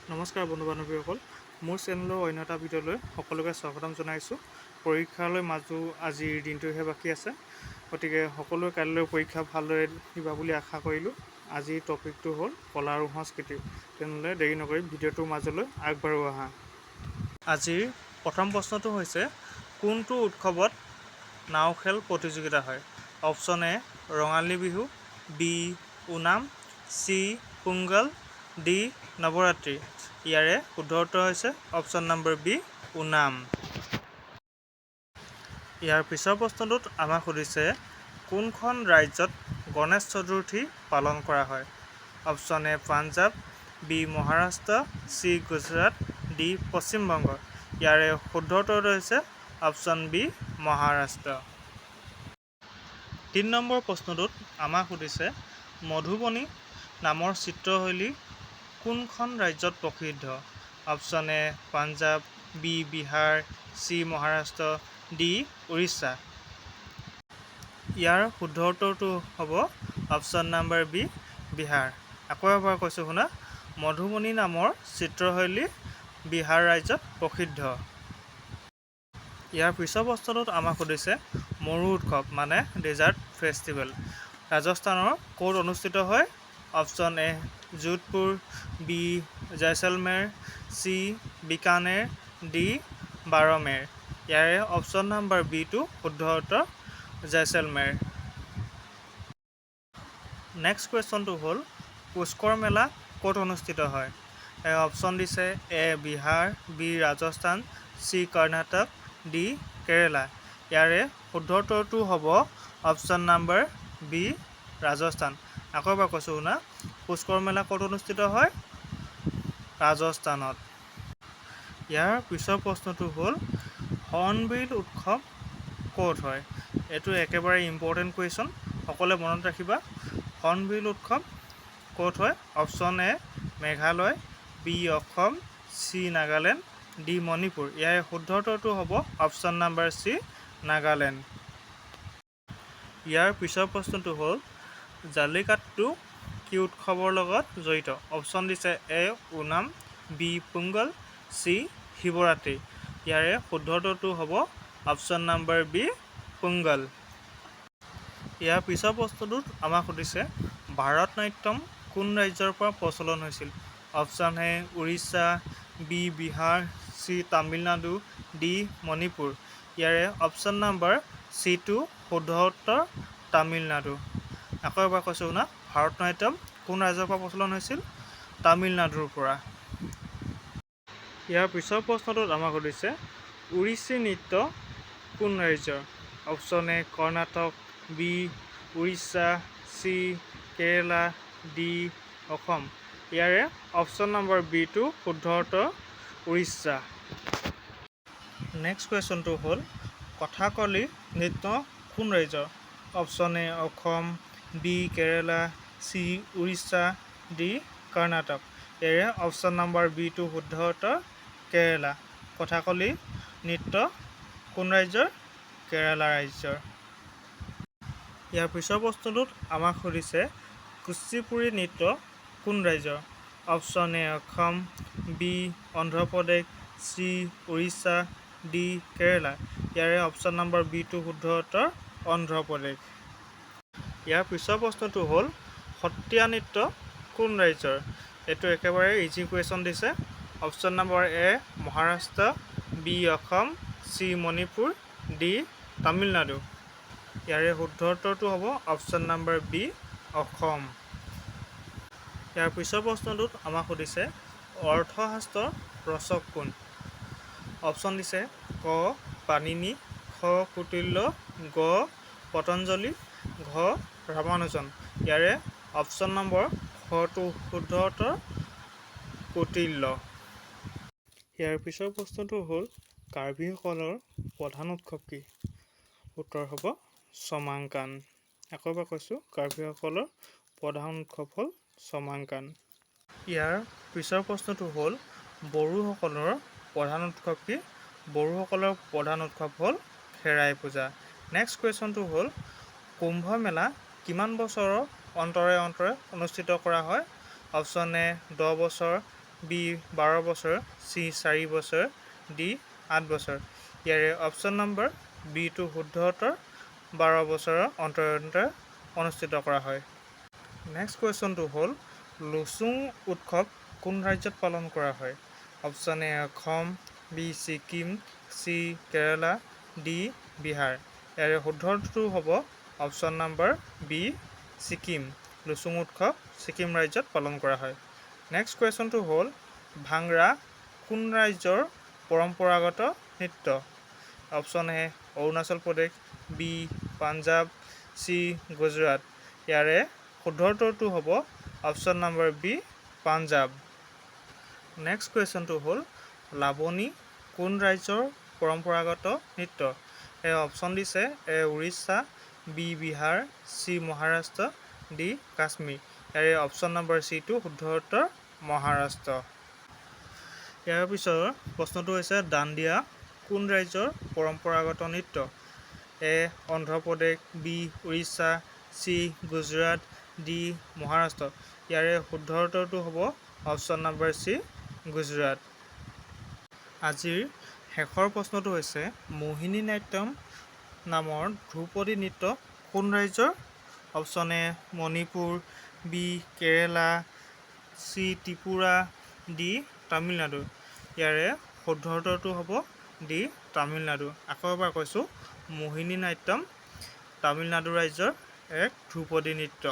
নমস্কাৰ বন্ধু বান্ধৱীসকল, মোৰ চেনেলৰ অন্য এটা ভিডিঅ'লৈ সকলোকে স্বাগতম জনাইছোঁ। পৰীক্ষালৈ মাজু আজিৰ দিনটোহে বাকী আছে, গতিকে সকলোৱে কাইলৈ পৰীক্ষা ভালদৰে দিবা বুলি আশা কৰিলোঁ। আজিৰ টপিকটো হ'ল কলা আৰু সংস্কৃতি। তেনেহ'লে দেৰি নকৰি ভিডিঅ'টোৰ মাজলৈ আগবাঢ়ো আহা। আজিৰ প্ৰথম প্ৰশ্নটো হৈছে, কোনটো উৎসৱত নাও খেল প্ৰতিযোগিতা হয়? Option A Rongali Bihu, B Onam, C Pongal, D Navratri. ইয়াৰে শুদ্ধ উত্তৰ হৈছে অপশ্যন নম্বৰ বি ওনাম। ইয়াৰ পিছৰ প্ৰশ্নটোত আমাক সুধিছে, কোনখন ৰাজ্যত গণেশ চতুৰ্থী পালন কৰা হয়? Option A Punjab, B Maharashtra, C Gujarat, D Paschimbanga. ইয়াৰে শুদ্ধ উত্তৰ হৈছে অপশ্যন বি মহাৰাষ্ট্ৰ। ৩ নম্বৰ প্ৰশ্নটোত আমাক সুধিছে, মধুবনী নামৰ চিত্ৰশৈলী কোনখন ৰাজ্যত প্ৰসিদ্ধ? Option A Punjab, B Bihar, C Maharashtra, D Orissa. ইয়াৰ শুদ্ধ উত্তৰটো হ'ব অপশ্যন নম্বৰ বি বিহাৰ। আকৌ এবাৰ কৈছোঁ শুনা, মধুবনী নামৰ চিত্ৰশৈলী বিহাৰ ৰাজ্যত প্ৰসিদ্ধ। ইয়াৰ পিছৰ প্ৰশ্নটোত আমাক সুধিছে, মৰু উৎসৱ মানে ডেজাৰ্ট ফেষ্টিভেল ৰাজস্থানৰ ক'ত অনুষ্ঠিত হয়? Option A Jodhpur, B Jaisalmer, C Bikaner, D Barmer. ইয়াৰে অপশ্যন নম্বৰ বিটো শুদ্ধ উত্তৰ জয়ছলমেৰ। নেক্সট কুৱেশ্যনটো হ'ল, পুষ্কৰ মেলা ক'ত অনুষ্ঠিত হয়? অপশ্যন দিছে A Bihar, B Rajasthan, C Karnataka, D Kerala. ইয়াৰে শুদ্ধ উত্তৰটো হ'ব অপশ্যন নম্বৰ বি ৰাজস্থান। আকৌ এবাৰ কৈছোঁ শুনা, পুষ্কৰ মেলা ক'ত অনুষ্ঠিত হয়? ৰাজস্থানত। ইয়াৰ পিছৰ প্ৰশ্নটো হ'ল, হৰ্ণবিল উৎসৱ ক'ত হয়? এইটো একেবাৰে ইম্পৰ্টেণ্ট কুৱেশ্যন, সকলোৱে মনত ৰাখিবা। হৰ্ণবিল উৎসৱ ক'ত হয়? Option A Meghalaya, B Assam, C Nagaland, D Manipur. ইয়াৰ শুদ্ধ উত্তৰটো হ'ব অপশ্যন নম্বৰ চি নাগালেণ্ড। ইয়াৰ পিছৰ প্ৰশ্নটো হ'ল, জালিকাট্টু কি উৎসৱৰ লগত জড়িত? অপশ্যন দিছে এ ওনাম, বি পোংগল, চি শিৱৰাত্ৰি। ইয়াৰে শুদ্ধ উত্তৰটো হ'ব অপশ্যন নম্বৰ বি পোংগল। ইয়াৰ পিছৰ প্ৰশ্নটোত আমাক সুধিছে, ভাৰত নাট্যম কোন ৰাজ্যৰ পৰা প্ৰচলন হৈছিল? Option A Orissa, B Bihar, C Tamil Nadu, D Manipur. ইয়াৰে অপশ্যন নম্বৰ চিটো শুদ্ধ উত্তৰ তামিলনাডু। আকৌ এবাৰ কৈছোঁ শুনা, ভাৰত নাট্যম কোন ৰাজ্যৰ পৰা প্ৰচলন হৈছিল? তামিলনাডুৰ পৰা। ইয়াৰ পিছৰ প্ৰশ্নটোত আমাক সুধিছে, ওড়িশী নৃত্য কোন ৰাজ্যৰ? Option A Karnataka, B Orissa, C Kerala, D Assam. ইয়াৰে অপশ্যন নম্বৰ বিটো শুদ্ধ উত্তৰ উৰিষ্যা। নেক্সট কুৱেশ্যনটো হ'ল, কথাকলি নৃত্য কোন ৰাজ্যৰ? Option A Assam, B Kerala, C Orissa, D Karnataka. ইয়াৰে অপশ্যন নম্বৰ বিটো শুদ্ধ উত্তৰ কেৰেলা। কথাকলি নৃত্য কোন ৰাজ্যৰ? কেৰেলা ৰাজ্যৰ। ইয়াৰ পিছৰ প্ৰশ্নটোত আমাক সুধিছে, কুচিপুড়ি নৃত্য কোন ৰাজ্যৰ? Option A Assam, B Andhra Pradesh, C Orissa, D Kerala. ইয়াৰে অপশ্যন নম্বৰ বিটো শুদ্ধ উত্তৰ অন্ধ্ৰপ্ৰদেশ। ইয়াৰ পিছৰ প্ৰশ্নটো হ'ল, সত্ৰীয়া নৃত্য কোন ৰাজ্যৰ? এইটো একেবাৰে ইজি কুৱেশ্যন দিছে। অপশ্যন নম্বৰ এ Maharashtra, B Assam, C Manipur, D Tamil Nadu. ইয়াৰে শুদ্ধ উত্তৰটো হ'ব অপশ্যন নম্বৰ বি অসম। ইয়াৰ পিছৰ প্ৰশ্নটোত আমাক সুধিছে, অৰ্থশাস্ত্ৰৰ ৰচক কোন? অপশ্যন দিছে ক পাণিনি, খ কৌটিল্য, গ পতঞ্জলি, ঘ ৰামানুজন। ইয়াৰে অপশ্যন নম্বৰ খটো শুদ্ধ উত্তৰ কৌটিল্য। ইয়াৰ পিছৰ প্ৰশ্নটো হ'ল, কাৰ্বিসকলৰ প্ৰধান উৎসৱ কি? উত্তৰ হ'ব চমাংকান। আকৌ এবাৰ কৈছোঁ, কাৰ্বিসকলৰ প্ৰধান উৎসৱ হ'ল চমাংকান। ইয়াৰ পিছৰ প্ৰশ্নটো হ'ল, বড়োসকলৰ প্ৰধান উৎসৱ কি? বড়োসকলৰ প্ৰধান উৎসৱ হ'ল খেৰাই পূজা। নেক্সট কুৱেশ্যনটো হ'ল, কুম্ভ মেলা কিমান বছৰৰ অন্তৰে অন্তৰে অনুষ্ঠিত কৰা হয়? অপশ্যন এ 10 বছৰ, বি 12 বছৰ, চি 4 বছৰ, ডি 8 বছৰ। ইয়াৰে অপশ্যন নম্বৰ বিটো শুদ্ধ উত্তৰ। 12 বছৰৰ অন্তৰে অন্তৰে অনুষ্ঠিত কৰা হয়। নেক্সট কুৱেশ্যনটো হ'ল লুচুং উৎসৱ কোন ৰাজ্যত পালন কৰা হয়? Option A Assam, B Sikkim, C Kerala, D Bihar. ইয়াৰে শুদ্ধ উত্তৰটো হ'ব option number B Sikkim. Losoong উৎসৱ ছিকিম ৰাজ্যত পালন কৰা হয়। নেক্সট কুৱেশ্যনটো হ'ল ভাংৰা কোন ৰাজ্যৰ পৰম্পৰাগত নৃত্য? Option A Arunachal Pradesh, B Punjab, C Gujarat. ইয়াৰে শুদ্ধ উত্তৰটো হ'ব option number B Punjab. Next কুৱেশ্যনটো হ'ল লাবনী কোন ৰাজ্যৰ পৰম্পৰাগত নৃত্য? এ অপশ্যন দিছে A Orissa, B Bihar, C Maharashtra, D Kashmir. ইয়াৰে অপশ্যন নম্বৰ চিটো শুদ্ধ উত্তৰ মহাৰাষ্ট্ৰ। ইয়াৰ পিছৰ প্ৰশ্নটো হৈছে দাণ্ডিয়া কোন ৰাজ্যৰ পৰম্পৰাগত নৃত্য? এ Andhra Pradesh, B Orissa, C Gujarat, D Maharashtra. ইয়াৰে শুদ্ধ উত্তৰটো হ'ব অপশ্যন নম্বৰ চি গুজৰাট। আজিৰ শেষৰ প্ৰশ্নটো হৈছে মোহিনী নাট্যম নামৰ ধ্ৰুপদী নৃত্য কোন ৰাজ্যৰ? Option A Manipur, B Kerala, C Tripura, D Tamil Nadu. ইয়াৰে শুদ্ধ উত্তৰটো হ'ব ডি তামিলনাডু। আকৌ এবাৰ কৈছোঁ মোহিনী নাট্যম তামিলনাডু ৰাজ্যৰ এক ধ্ৰুপদী নৃত্য।